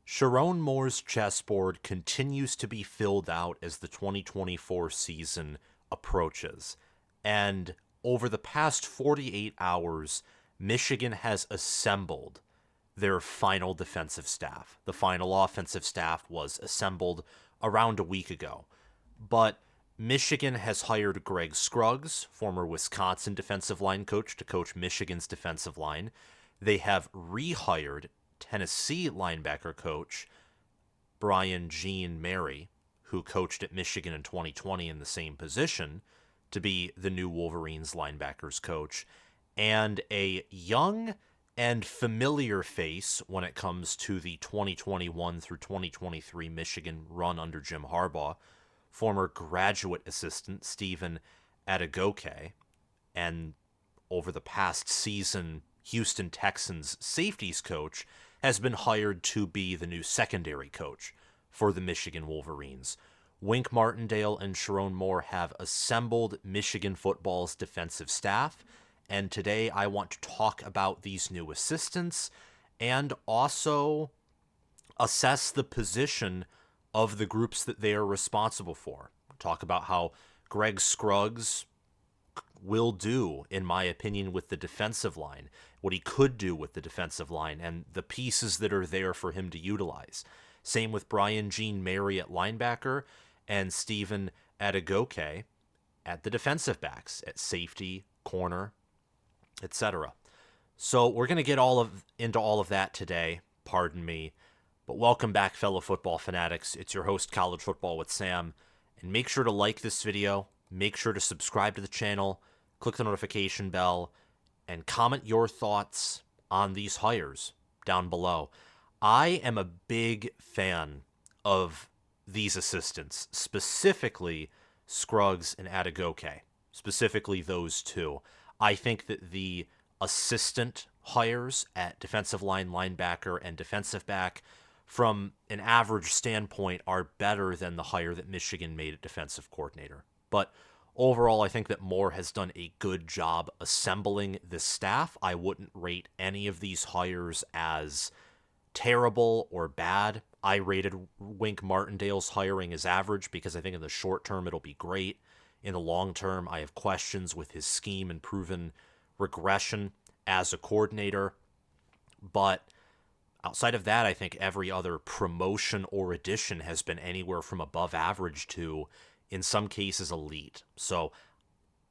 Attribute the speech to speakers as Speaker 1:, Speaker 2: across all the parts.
Speaker 1: Sherrone Moore's chessboard continues to be filled out as the 2024 season approaches. And over the past 48 hours, Michigan has assembled their final defensive staff. The final offensive staff was assembled around a week ago. But Michigan has hired Greg Scruggs, former Wisconsin defensive line coach, to coach Michigan's defensive line. They have rehired Tennessee linebacker coach Brian Jean Mary, who coached at Michigan in 2020 in the same position, to be the new Wolverines linebackers coach, and a young and familiar face when it comes to the 2021 through 2023 Michigan run under Jim Harbaugh, former graduate assistant Stephen Adegoke, and over the past season, Houston Texans safeties coach has been hired to be the new secondary coach for the Michigan Wolverines. Wink Martindale and Sherrone Moore have assembled Michigan football's defensive staff, and today I want to talk about these new assistants and also assess the position of the groups that they are responsible for. Talk about how Greg Scruggs will do, in my opinion, with the defensive line, what he could do with the defensive line, and the pieces that are there for him to utilize. Same with Brian Jean Mary at linebacker and Stephen Adegoke at the defensive backs, at safety, corner, etc. So we're going to get into all of that today, pardon me. But welcome back, fellow football fanatics. It's your host, College Football with Sam. And make sure to like this video, make sure to subscribe to the channel, click the notification bell, and comment your thoughts on these hires down below. I am a big fan of these assistants, specifically Scruggs and Adegoke, specifically those two. I think that the assistant hires at defensive line, linebacker, and defensive back from an average standpoint are better than the hire that Michigan made at defensive coordinator. But overall, I think that Moore has done a good job assembling this staff. I wouldn't rate any of these hires as terrible or bad. I rated Wink Martindale's hiring as average because I think in the short term it'll be great. In the long term, I have questions with his scheme and proven regression as a coordinator. But outside of that, I think every other promotion or addition has been anywhere from above average to, in some cases, elite. So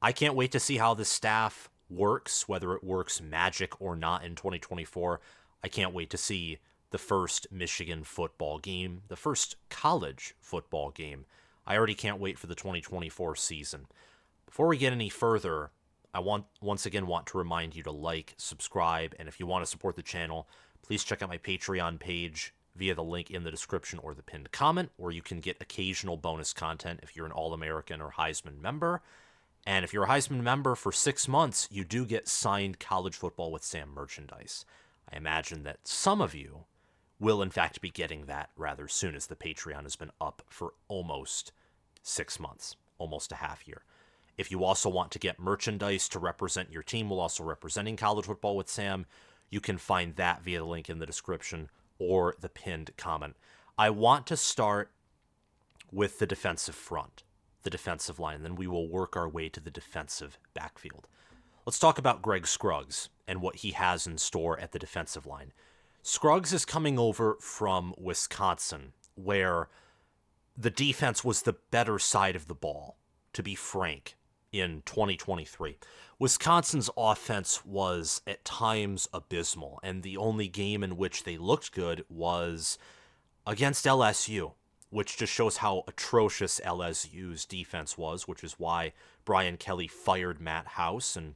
Speaker 1: I can't wait to see how this staff works, whether it works magic or not in 2024. I can't wait to see the first Michigan football game, the first college football game. I already can't wait for the 2024 season. Before we get any further, I once again want to remind you to like, subscribe, and if you want to support the channel, please check out my Patreon page via the link in the description or the pinned comment, where you can get occasional bonus content if you're an All-American or Heisman member. And if you're a Heisman member for 6 months, you do get signed College Football with Sam merchandise. I imagine that some of you will in fact be getting that rather soon, as the Patreon has been up for almost 6 months, almost a half year. If you also want to get merchandise to represent your team while also representing College Football with Sam, you can find that via the link in the description or the pinned comment. I want to start with the defensive front, the defensive line, and then we will work our way to the defensive backfield. Let's talk about Greg Scruggs and what he has in store at the defensive line. Scruggs is coming over from Wisconsin, where the defense was the better side of the ball, to be frank, in 2023. Wisconsin's offense was at times abysmal, and the only game in which they looked good was against LSU, which just shows how atrocious LSU's defense was, which is why Brian Kelly fired Matt House and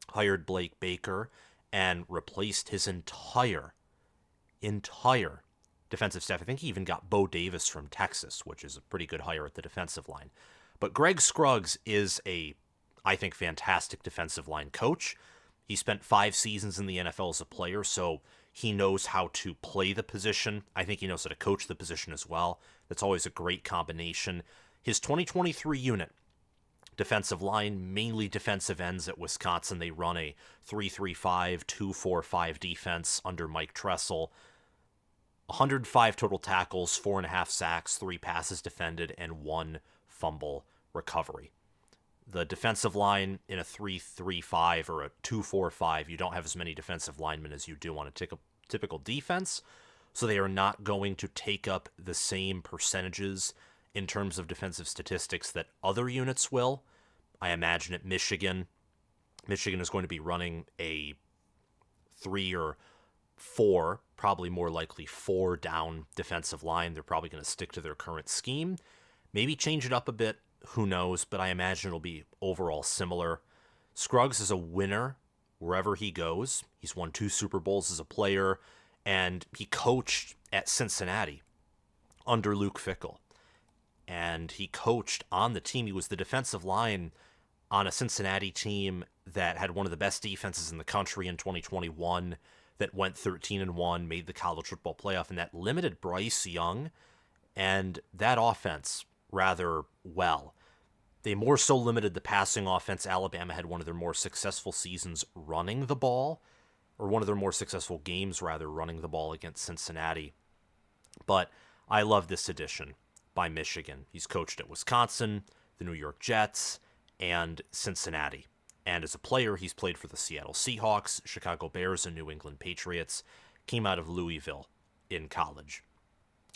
Speaker 1: hired Blake Baker and replaced his entire defensive staff. I think he even got Bo Davis from Texas, which is a pretty good hire at the defensive line. But Greg Scruggs is I think, fantastic defensive line coach. He spent 5 seasons in the NFL as a player, so he knows how to play the position. I think he knows how to coach the position as well. That's always a great combination. His 2023 unit, defensive line, mainly defensive ends at Wisconsin. They run a 3-3-5, 2-4-5 defense under Mike Tressel. 105 total tackles, 4.5 sacks, 3 passes defended, and 1 fumble recovery. The defensive line in a 3-3-5 or a 2-4-5, you don't have as many defensive linemen as you do on a typical defense, so they are not going to take up the same percentages in terms of defensive statistics that other units will. I imagine at Michigan is going to be running a 3 or 4, probably more likely 4 down defensive line. They're probably going to stick to their current scheme. Maybe change it up a bit, who knows, but I imagine it'll be overall similar. Scruggs is a winner wherever he goes. He's won 2 Super Bowls as a player, and he coached at Cincinnati under Luke Fickell. And he coached on the team. He was the defensive line on a Cincinnati team that had one of the best defenses in the country in 2021, that went 13-1, made the college football playoff, and that limited Bryce Young and that offense rather well. They more so limited the passing offense. Alabama had one of their more successful seasons running the ball, or one of their more successful games, rather, running the ball against Cincinnati. But I love this addition by Michigan. He's coached at Wisconsin, the New York Jets, and Cincinnati. And as a player, he's played for the Seattle Seahawks, Chicago Bears, and New England Patriots. Came out of Louisville in college.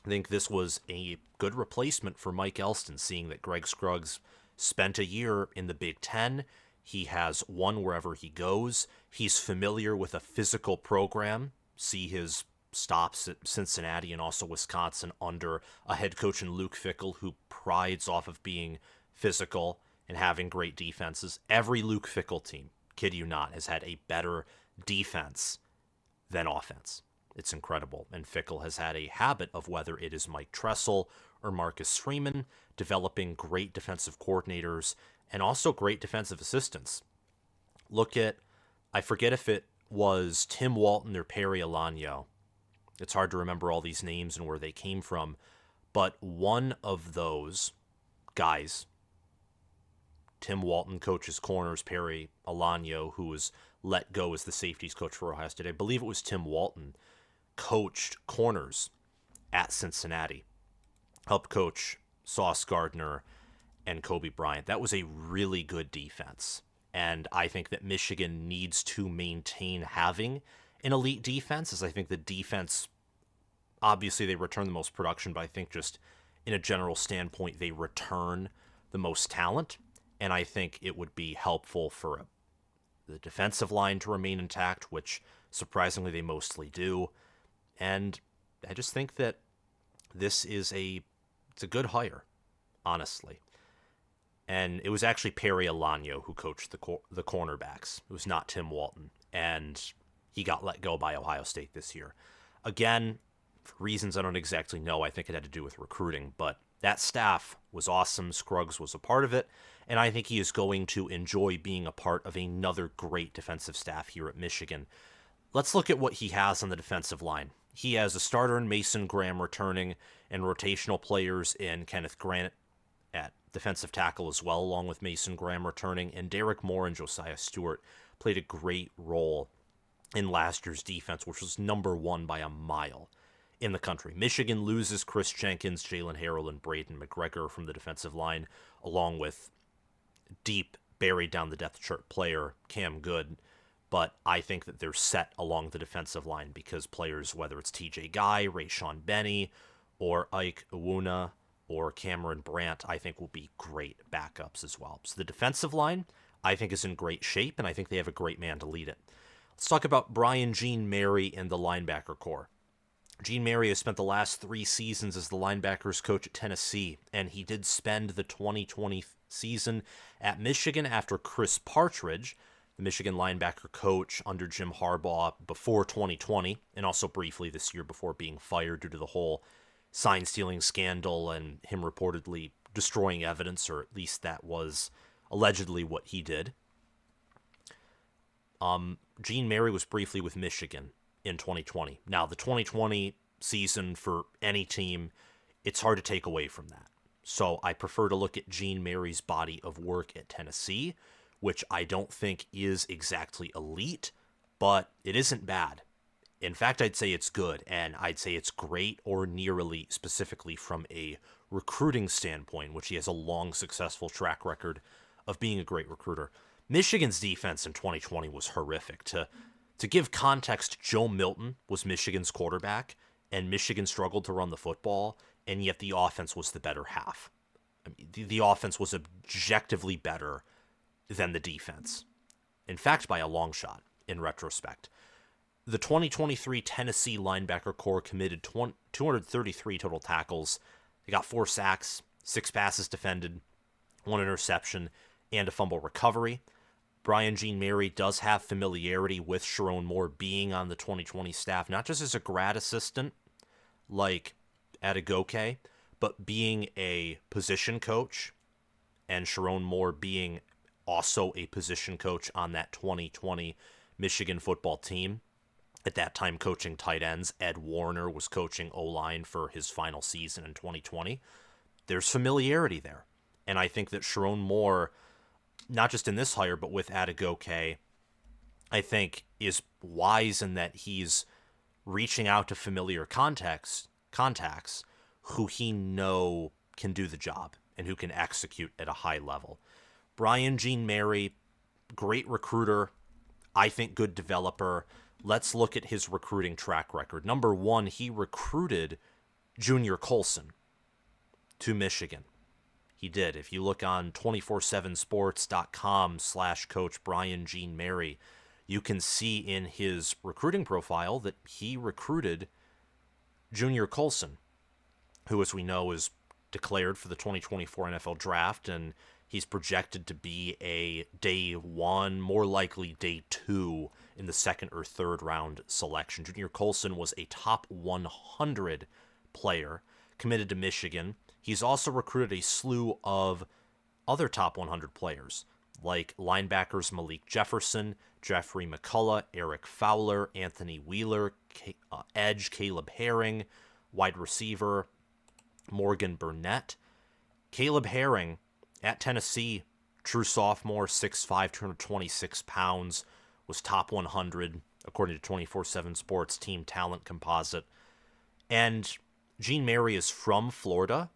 Speaker 1: I think this was a good replacement for Mike Elston, seeing that Greg Scruggs spent a year in the Big Ten. He has won wherever he goes. He's familiar with a physical program. See his stops at Cincinnati and also Wisconsin under a head coach in Luke Fickell, who prides off of being physical and having great defenses. Every Luke Fickell team, kid you not, has had a better defense than offense. It's incredible. And Fickell has had a habit of, whether it is Mike Tressel or Marcus Freeman, developing great defensive coordinators and also great defensive assistants. Look at, I forget if it was Tim Walton or Perry Alagno. It's hard to remember all these names and where they came from, but one of those guys, Tim Walton coaches corners, Perry Alagno, who was let go as the safeties coach for Ohio State, I believe it was Tim Walton, coached corners at Cincinnati, helped coach Sauce Gardner and Kobe Bryant. That was a really good defense, and I think that Michigan needs to maintain having an elite defense, as I think the defense, obviously they return the most production, but I think just in a general standpoint, they return the most talent. And I think it would be helpful for the defensive line to remain intact, which surprisingly they mostly do. And I just think that this is it's a good hire, honestly. And it was actually Perry Alagno who coached the cornerbacks. It was not Tim Walton. And he got let go by Ohio State this year. Again, for reasons I don't exactly know, I think it had to do with recruiting, but that staff was awesome. Scruggs was a part of it, and I think he is going to enjoy being a part of another great defensive staff here at Michigan. Let's look at what he has on the defensive line. He has a starter in Mason Graham returning, and rotational players in Kenneth Grant at defensive tackle as well, along with Mason Graham returning, and Derek Moore and Josiah Stewart played a great role in last year's defense, which was number 1 by a mile in the country. Michigan loses Chris Jenkins, Jalen Harrell, and Braden McGregor from the defensive line, along with deep, buried down the depth chart player Cam Good. But I think that they're set along the defensive line because players, whether it's TJ Guy, Rayshawn Benny, or Ike Iwuna, or Cameron Brandt, I think will be great backups as well. So the defensive line, I think, is in great shape, and I think they have a great man to lead it. Let's talk about Brian Jean Mary and the linebacker corps. Jean Mary has spent the last 3 seasons as the linebackers coach at Tennessee, and he did spend the 2020 season at Michigan after Chris Partridge, the Michigan linebacker coach under Jim Harbaugh before 2020, and also briefly this year before being fired due to the whole sign-stealing scandal and him reportedly destroying evidence, or at least that was allegedly what he did. Jean Mary was briefly with Michigan in 2020. Now, the 2020 season for any team, it's hard to take away from that. So I prefer to look at Jean Mary's body of work at Tennessee, which I don't think is exactly elite, but it isn't bad. In fact, I'd say it's good, and I'd say it's great or nearly, specifically from a recruiting standpoint, which he has a long, successful track record of being a great recruiter. Michigan's defense in 2020 was horrific. To give context, Joe Milton was Michigan's quarterback, and Michigan struggled to run the football, and yet the offense was the better half. I mean, the offense was objectively better than the defense. In fact, by a long shot, in retrospect. The 2023 Tennessee linebacker core committed 233 total tackles. They got 4 sacks, 6 passes defended, 1 interception, and a fumble recovery. Brian Jean Mary does have familiarity with Sherrone Moore being on the 2020 staff, not just as a grad assistant like Adegoke, but being a position coach, and Sherrone Moore being also a position coach on that 2020 Michigan football team. At that time, coaching tight ends. Ed Warner was coaching O-line for his final season in 2020. There's familiarity there. And I think that Sherrone Moore, not just in this hire, but with Adegoke, I think is wise in that he's reaching out to familiar contacts who he know can do the job and who can execute at a high level. Brian Jean Mary, great recruiter, I think good developer. Let's look at his recruiting track record. Number one, he recruited Junior Colson to Michigan. He did. If you look on 247sports.com/coach Brian Jean Mary, you can see in his recruiting profile that he recruited Junior Colson, who, as we know, is declared for the 2024 NFL Draft, and he's projected to be a day 1, more likely day 2 in the 2nd or 3rd round selection. Junior Colson was a top 100 player committed to Michigan. He's also recruited a slew of other top 100 players, like linebackers Malik Jefferson, Jeffrey McCullough, Eric Fowler, Anthony Wheeler, edge Caleb Herring, wide receiver Morgan Burnett. Caleb Herring at Tennessee, true sophomore, 6'5", 226 pounds, was top 100 according to 24/7 Sports Team Talent Composite. And Jean Mary is from Florida,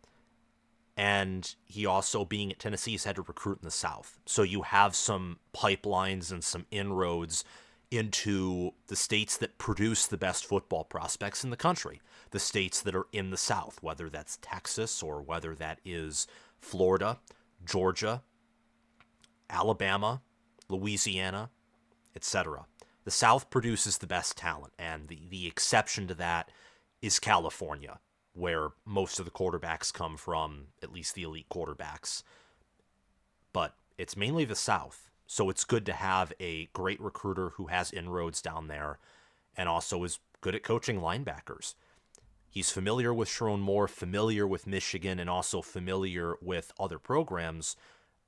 Speaker 1: and he also, being at Tennessee, has had to recruit in the South. So you have some pipelines and some inroads into the states that produce the best football prospects in the country, the states that are in the South, whether that's Texas or whether that is Florida, Georgia, Alabama, Louisiana, etc. The South produces the best talent, and the exception to that is California, where most of the quarterbacks come from, at least the elite quarterbacks. But it's mainly the South, so it's good to have a great recruiter who has inroads down there and also is good at coaching linebackers. He's familiar with Sherrone Moore, familiar with Michigan, and also familiar with other programs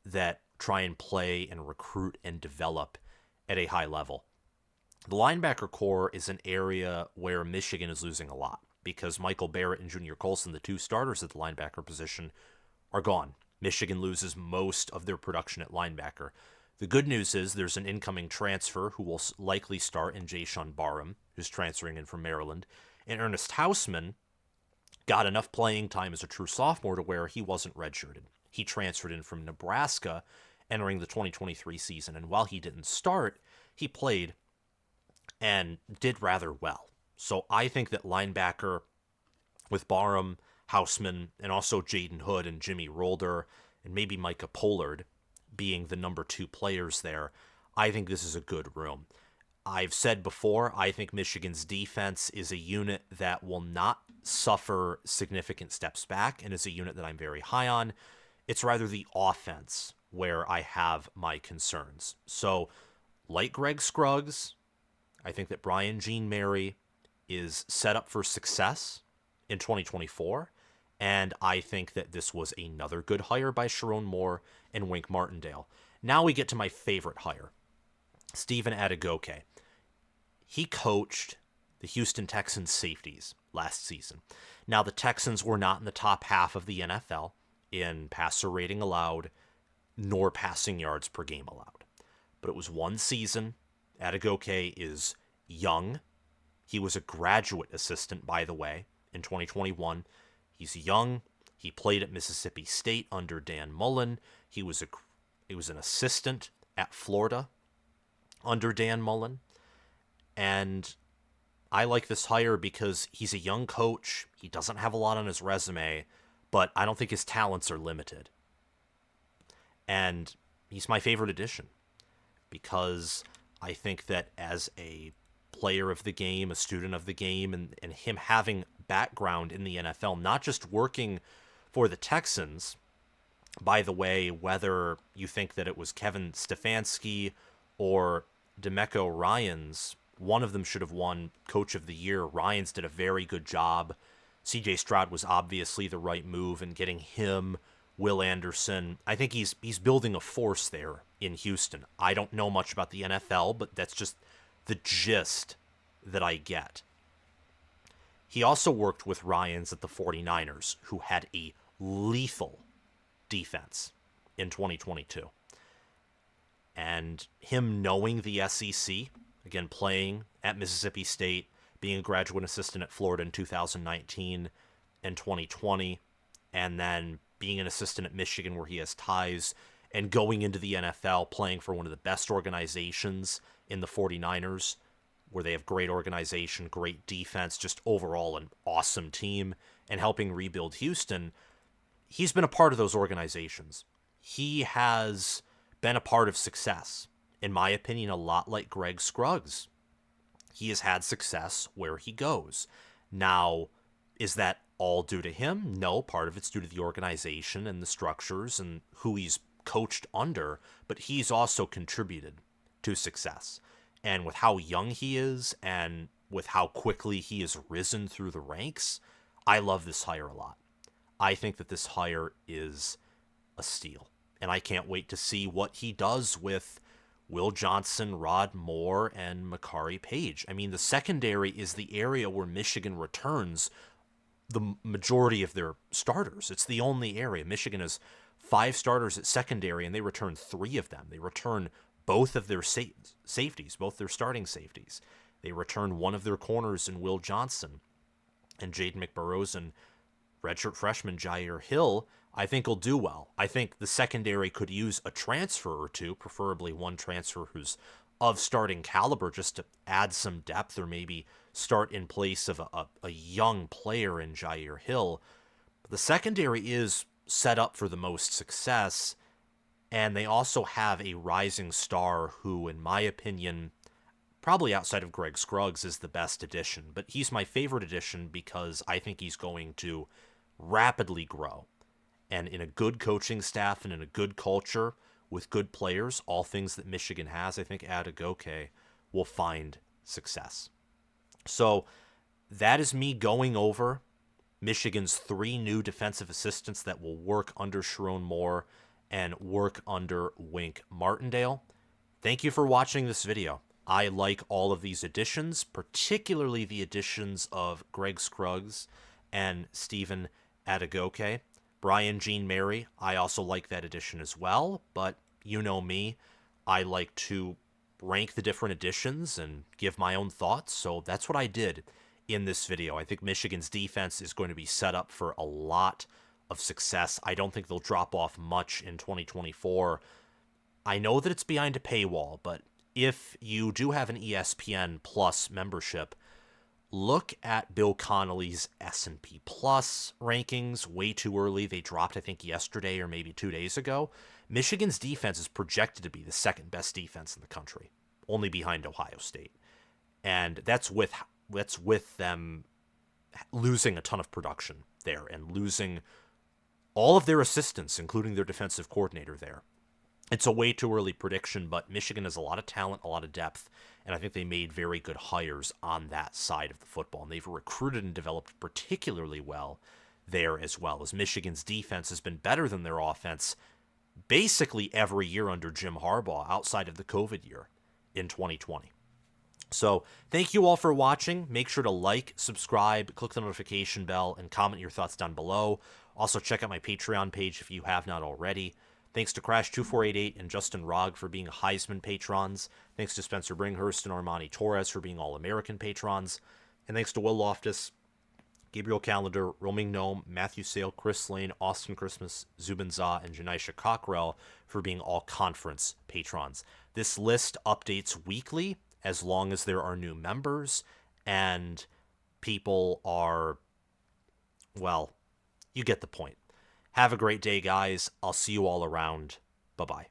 Speaker 1: that try and play and recruit and develop at a high level. The linebacker core is an area where Michigan is losing a lot because Michael Barrett and Junior Colson, the 2 starters at the linebacker position, are gone. Michigan loses most of their production at linebacker. The good news is there's an incoming transfer who will likely start in Jayshon Barham, who's transferring in from Maryland. And Ernest Hausman got enough playing time as a true sophomore to where he wasn't redshirted. He transferred in from Nebraska entering the 2023 season, and while he didn't start, he played and did rather well. So I think that linebacker with Barham, Hausman, and also Jaden Hood and Jimmy Rolder, and maybe Micah Pollard being the number 2 players there, I think this is a good room. I've said before, I think Michigan's defense is a unit that will not suffer significant steps back and is a unit that I'm very high on. It's rather the offense where I have my concerns. So, like Greg Scruggs, I think that Brian Jean Mary is set up for success in 2024, and I think that this was another good hire by Sherrone Moore and Wink Martindale. Now we get to my favorite hire, Stephen Adegoke. He coached the Houston Texans safeties last season. Now, the Texans were not in the top half of the NFL in passer rating allowed, nor passing yards per game allowed. But it was one season. Adegoke is young. He was a graduate assistant, by the way, in 2021. He's young. He played at Mississippi State under Dan Mullen. He was an assistant at Florida under Dan Mullen. And I like this hire because he's a young coach. He doesn't have a lot on his resume, but I don't think his talents are limited. And he's my favorite addition because I think that as a player of the game, a student of the game, and him having background in the NFL, not just working for the Texans, by the way, whether you think that it was Kevin Stefanski or DeMeco Ryans, one of them should have won Coach of the Year. Ryans did a very good job. CJ Stroud was obviously the right move, and getting him, Will Anderson, I think he's building a force there in Houston. I don't know much about the NFL, but that's just the gist that I get. He also worked with Ryans at the 49ers, who had a lethal defense in 2022. And him knowing the SEC, again, playing at Mississippi State, being a graduate assistant at Florida in 2019 and 2020, and then being an assistant at Michigan where he has ties, and going into the NFL, playing for one of the best organizations in the 49ers, where they have great organization, great defense, just overall an awesome team, and helping rebuild Houston. He's been a part of those organizations. He has been a part of success. In my opinion, a lot like Greg Scruggs. He has had success where he goes. Now, is that all due to him? No, part of it's due to the organization and the structures and who he's coached under, but he's also contributed to success. And with how young he is and with how quickly he has risen through the ranks, I love this hire a lot. I think that this hire is a steal. And I can't wait to see what he does with Will Johnson, Rod Moore, and Makari Page. I mean, the secondary is the area where Michigan returns the majority of their starters. It's the only area. Michigan has 5 starters at secondary, and they return 3 of them. They return both of their safeties, both their starting safeties. They return one of their corners in Will Johnson, and Jaden McBurrows and redshirt freshman Jair Hill, I think will do well. I think the secondary could use a transfer or two, preferably one transfer who's of starting caliber, just to add some depth or maybe start in place of a young player in Jair Hill. But the secondary is set up for the most success, and they also have a rising star who, in my opinion, probably outside of Greg Scruggs, is the best addition. But he's my favorite addition because I think he's going to rapidly grow. And in a good coaching staff and in a good culture with good players, all things that Michigan has, I think Adegoke will find success. So that is me going over Michigan's 3 new defensive assistants that will work under Sherrone Moore and work under Wink Martindale. Thank you for watching this video. I like all of these additions, particularly the additions of Greg Scruggs and Stephen Adegoke. Brian Jean Mary, I also like that addition as well, but you know me, I like to rank the different additions and give my own thoughts, so that's what I did in this video. I think Michigan's defense is going to be set up for a lot of success. I don't think they'll drop off much in 2024. I know that it's behind a paywall, but if you do have an ESPN Plus membership, look at Bill Connolly's S&P Plus rankings. Way too early. They dropped, I think, yesterday or maybe 2 days ago. Michigan's defense is projected to be the second best defense in the country, only behind Ohio State. And that's with them losing a ton of production there and losing all of their assistants, including their defensive coordinator there. It's a way too early prediction, but Michigan has a lot of talent, a lot of depth, and I think they made very good hires on that side of the football. And they've recruited and developed particularly well there as well, as Michigan's defense has been better than their offense basically every year under Jim Harbaugh outside of the COVID year in 2020. So thank you all for watching. Make sure to like, subscribe, click the notification bell, and comment your thoughts down below. Also check out my Patreon page if you have not already. Thanks to Crash2488 and Justin Rogg for being Heisman patrons. Thanks to Spencer Bringhurst and Armani Torres for being All-American patrons. And thanks to Will Loftus, Gabriel Calendar, Roaming Gnome, Matthew Sale, Chris Lane, Austin Christmas, Zubin Zah, and Janisha Cockrell for being all-conference patrons. This list updates weekly as long as there are new members and people are, well, you get the point. Have a great day, guys. I'll see you all around. Bye-bye.